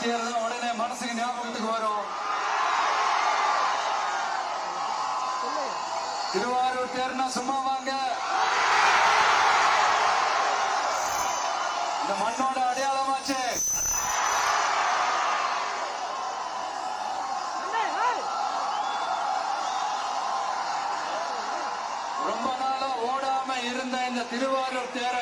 தேர் தான் உடனே மனசுக்கு ஞாபகத்துக்கு வரும். திருவாரூர் தேர்னா சும்மா வாங்க, இந்த மண்ணோட அடையாளமாச்சு. ரொம்ப நாளா ஓடாம இருந்த இந்த திருவாரூர் தேர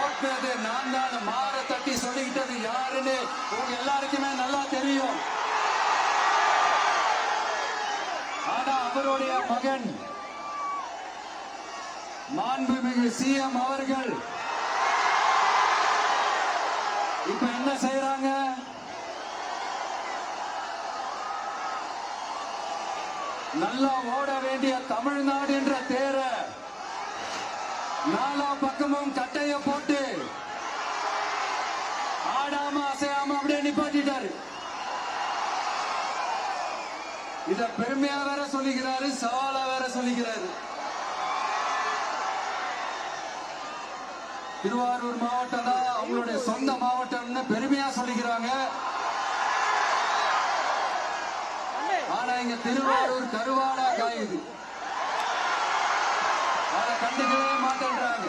ஓட்டுறது நான் தான், மாற தட்டி சொல்லிக்கிட்டது யாருன்னு உங்க எல்லாருக்குமே நல்லா தெரியும். ஆனா அவருடைய மகன் மாண்புமிகு சிஎம் அவர்கள் இப்ப என்ன செய்யறாங்க? நல்லா ஓட வேண்டிய தமிழ்நாடு என்ற தேர நாலா பக்கமும் கட்டைய போட்டு ஆடாம அசையாம அப்படியே நிப்பாட்டிட்டாரு. இத பெருமையா வேற சொல்லிக்கிறாரு, சவாலா வேற சொல்லிக்கிறாரு. திருவாரூர் மாவட்டம் தான் அவங்களுடைய சொந்த மாவட்டம்னு பெருமையா சொல்லிக்கிறாங்க. ஆனா இங்க திருவாரூர் கருவாடா காயுது, அதை கண்டுக்கவே மாட்டேன்றாங்க.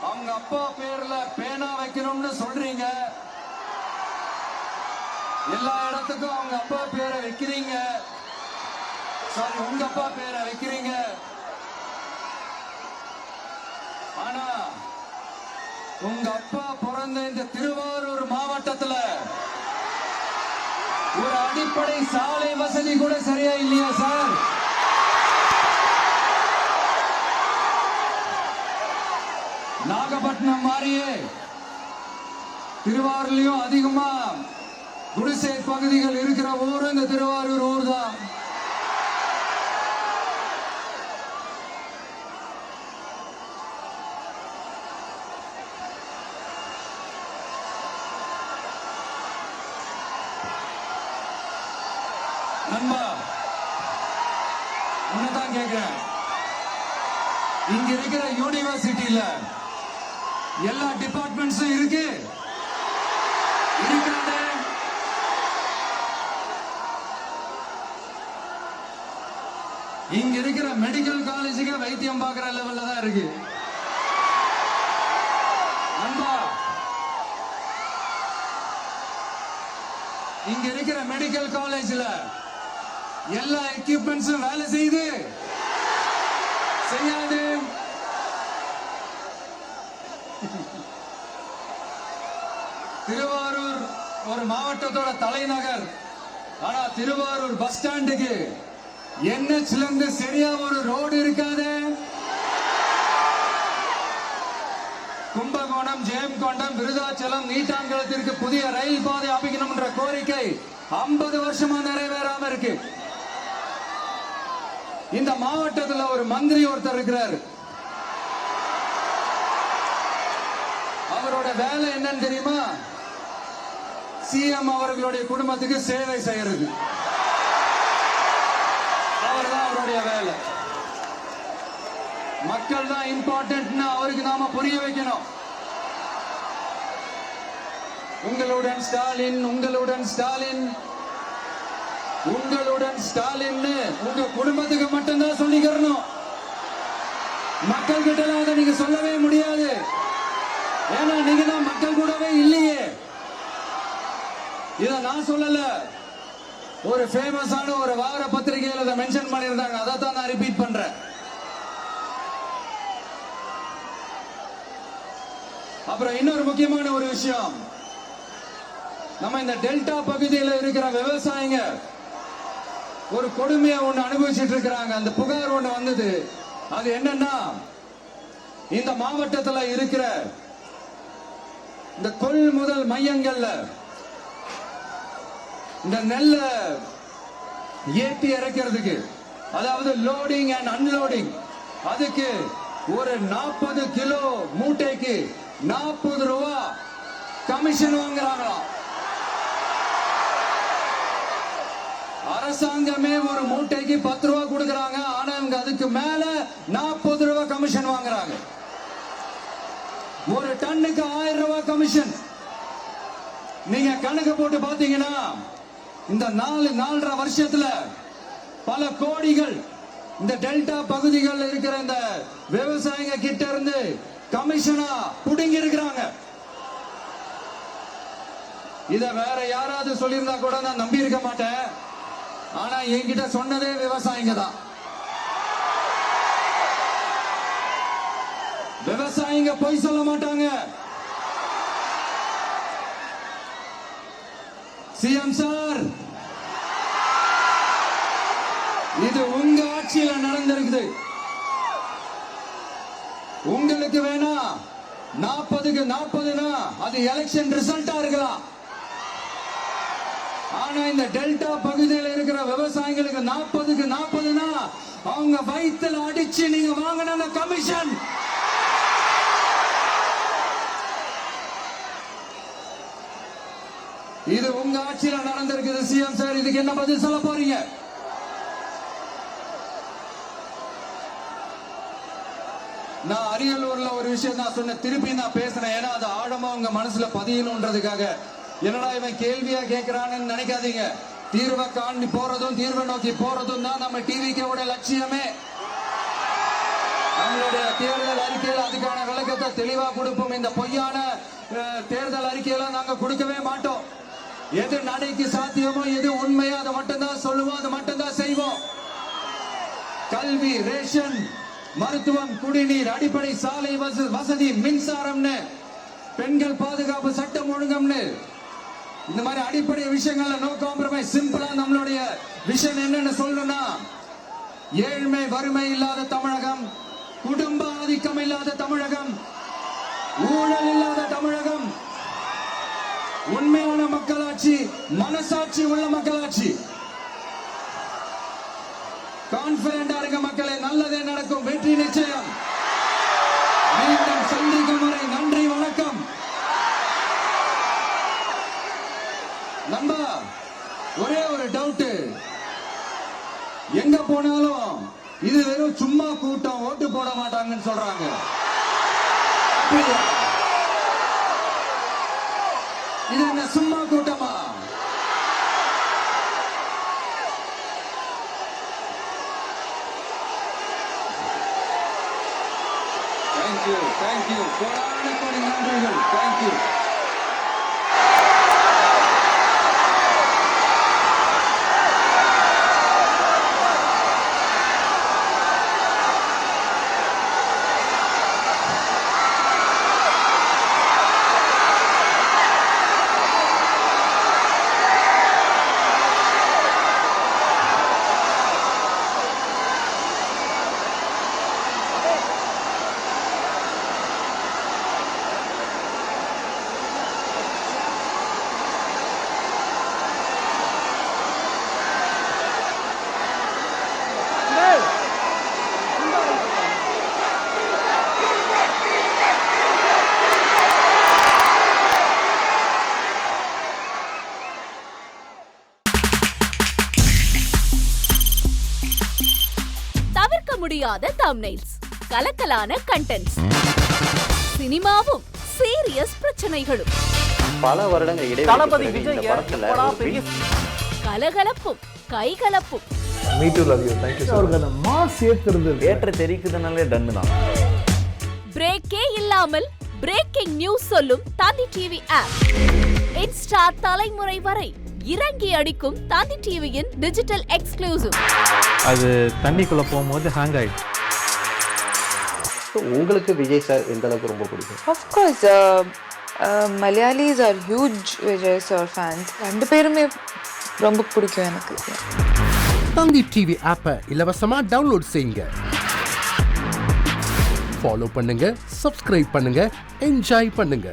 அவங்க அப்பா பேர்ல பேனா வைக்கணும்னு சொல்றீங்க, எல்லா இடத்துக்கும் அவங்க அப்பா பேரை வைக்கிறீங்க, சாரி உங்க அப்பா பேரை வைக்கிறீங்க. ஆனா உங்க அப்பா பிறந்த இந்த திருவாரூர் மாவட்டத்துல ஒரு அடிப்படை சாலை வசதி கூட சரியா இல்லையா சார்? நாகப்பட்டினம் மாதிரியே திருவாரூர்லயும் அதிகமா குடிசை பகுதிகள் இருக்கிற ஊர் இந்த திருவாரூர் ஊர் தான். நண்பா உன்னதான் கேட்கிறேன், இங்க இருக்கிற யூனிவர்சிட்டியில எல்லா டிபார்ட்மெண்ட்ஸும் இருக்கு இருக்காது? இங்க இருக்கிற மெடிக்கல் காலேஜுக்கு வைத்தியம் பார்க்கிற லெவல்ல தான் இருக்கு. நண்பா இங்க இருக்கிற மெடிக்கல் காலேஜ்ல எல்லா எக்யூப்மெண்ட்ஸும் வேலை செய்யுது செய்யாது? திருவாரூர் ஒரு மாவட்டத்தோட தலைநகர், ஆனா திருவாரூர் பஸ் ஸ்டாண்டுக்கு NHல இருந்து சரியா ஒரு ரோடு இருக்காது. கும்பகோணம், ஜெயங்கொண்டம், விருதாச்சலம், நீட்டாங்குளத்திற்கு புதிய ரயில் பாதை அமைக்கணும் என்ற கோரிக்கை 50 வருஷமா நிறைவேறாம இருக்கு. இந்த மாவட்டத்தில் ஒரு மந்திரி ஒருத்தர் இருக்கிறார், அவரோட வேலை என்னன்னு தெரியுமா? சிஎம் அவர்களுடைய குடும்பத்துக்கு சேவை செய்யறது, அவர்தான் அவருடைய வேலை. மக்கள் தான் இம்பார்ட்டன்ட் அவருக்கு நாம புரிய வைக்கணும். உங்களுடன் ஸ்டாலின், உங்களுடன் ஸ்டாலின், உங்களுடன் ஸ்டாலின் உங்க குடும்பத்துக்கு மட்டும்தான் சொல்லிக்கிறணும். மக்கள் கிட்ட அதை நீங்க சொல்லவே முடியாது. ஏன்னா நீங்க தான் மக்கள் கூடவே இல்லையே. இத நான் சொல்லல, ஒரு ஃபேமஸான ஒரு வார பத்திரிகையில் அதை மென்ஷன் பண்ணியிருந்தாங்க, அதை தான் நான் ரிப்பீட் பண்றேன். அப்புறம் இன்னொரு முக்கியமான ஒரு விஷயம், நம்ம இந்த டெல்டா பகுதியில் இருக்கிற விவசாயிங்க ஒரு கொடுமையை ஒண்ணு அனுபவிச்சுட்டு இருக்கிறாங்க. அந்த புகார் ஒண்ணு வந்தது. அது என்னன்னா, இந்த மாவட்டத்தில் இருக்கிற இந்த கொள்முதல் மையங்கள்ல இந்த நெல்ல ஏற்றி இறக்கிறதுக்கு, அதாவது லோடிங் அண்ட் அன்லோடிங், அதுக்கு ஒரு 40 கிலோ மூட்டைக்கு 40 ரூபா கமிஷன் வாங்குறாங்களாம். அரசாங்கமே ஒரு மூட்டைக்கு 10 ரூபா கொடுக்கறாங்க, ஆனா இவங்க அதுக்கு மேல 40 ரூபா கமிஷன் வாங்குறாங்க. ஒரு டன்னுக்கு 1000 ரூபாய் கமிஷன். நீங்க கணக்கு போட்டு பாத்தீங்கன்னா இந்த 4.5 வருஷத்துல பல கோடிகள் இந்த டெல்டா பகுதிகள் இருக்கிற இந்த விவசாயிங்க கிட்ட இருந்து கமிஷனா புடுங்கி இருக்கிறாங்க. இத வேற யாராவது சொல்லியிருந்தா கூட நான் நம்பி இருக்க மாட்டேன். ஆனா என்கிட்ட சொன்னதே விவசாயிங்க தான். விவசாயிங்க பொய் சொல்ல மாட்டாங்க. சிஎம் சார், இது உங்க ஆட்சியில நடந்திருக்குது. உங்களுக்கு வேணா 40க்கு 40னா அது எலெக்ஷன் ரிசல்ட்டா இருக்கலாம். ஆனா இந்த டெல்டா பகுதியில் இருக்கிற விவசாயிகளுக்கு 40க்கு 40னா அவங்க வயித்துல அடிச்சு நீங்க வாங்கின கமிஷன். இது உங்க ஆட்சியில நடந்திருக்குது. சிஎம் சார், இதுக்கு என்ன பதில் சொல்ல போறீங்க? நான் அரியலூர்ல ஒரு விஷயம் நான் சொன்ன, திருப்பி நான் பேசுறேன். ஏன்னா அது ஆழமா உங்க மனசுல பதியணும்ன்றதுக்காக. என்னடா இவன் கேள்வியா கேட்கிறான்னு நினைக்காதீங்க. தீர்வை காண்டி போறதும் தீர்வை நோக்கி போறதும் தான் நம்ம டிவிக்கோட லட்சியமே. நம்மளுடைய தேர்தல் அறிக்கையில அதுக்கான விளக்கத்தை தெளிவா கொடுப்போம். இந்த பொய்யான தேர்தல் அறிக்கையில நாங்க கொடுக்கவே மாட்டோம். எது நடைக்கு சாத்தியமோ, எது உண்மையோ அதை மட்டும்தான் சொல்லுவோம், அதை மட்டும்தான் செய்வோம். கல்வி, ரேஷன், மருத்துவம், குடிநீர், அடிப்படை சாலை வசதி, மின்சாரம்னு, பெண்கள் பாதுகாப்பு, சட்டம் ஒழுங்கம்னு, இந்த மாதிரி அடிப்படை விஷயங்கள்ல நோ காம்ப்ரமைஸ். சிம்பிளா நம்மளுடைய விஷன் என்னன்னு சொல்லணும்னா, ஏழ்மை வறுமை இல்லாத தமிழகம், குடும்ப ஆதிக்கம் இல்லாத தமிழகம், ஊழல் இல்லாத தமிழகம், உண்மையான மக்களாட்சி, மனசாட்சி உள்ள மக்களாட்சி. கான்பிடண்டா இருக்க மக்களே, நல்லதே நடக்கும், வெற்றி நிச்சயம். மீண்டும் சந்திக்கும் வரை நன்றி, வணக்கம். நண்பா, ஒரே ஒரு டவுட். எங்க போனாலும் இது வெறும் சும்மா கூட்டம், ஓட்டு போட மாட்டாங்கன்னு சொல்றாங்க. இது என்ன சும்மா கூட்டமா? தேங்க்யூ. கோடான கோடி நன்றிகள். தேங்க்யூ. முடியாத தம்ப்நெயில்ஸ், கலக்கலான கண்டென்ட்ஸ், சினிமாவும் சீரியஸ் பிரச்சனைகளும், பல வருடங்கள் இடைவெளி இந்த படத்துல கலகலப்பும் கைகலப்பும். Me too, love you. Thank you so much. அவர்களை மாஸ் ஏத்துறது தியேட்டர் தெரிக்குதுனாலே டன் தான். பிரேக்கே இல்லாமல் பிரேக்கிங் நியூஸ் சொல்லும் தந்தி டிவி ஆப். இன்ஸ்டா தலைமுறை வரை இறங்கி அடிக்கும் தந்தி டிவியின் டிஜிட்டல் எக்ஸ்க்ளூசிவ். அது தண்ணிக்குள்ள போகும்போது ஹேங் ஆயிடுச்சு. உங்களுக்கு விஜய் சார் எந்த அளவுக்கு ரொம்ப பிடிக்கும்? Of course, Malayalis are huge Vijay sir fans. ரெண்டு பேருமே ரொம்ப பிடிக்கும் எனக்கு. தந்தி டிவி ஆப்பை இலவசமா டவுன்லோட் செய்யுங்க. ஃபாலோ பண்ணுங்க, சப்ஸ்கிரைப் பண்ணுங்க, என்ஜாய் பண்ணுங்க.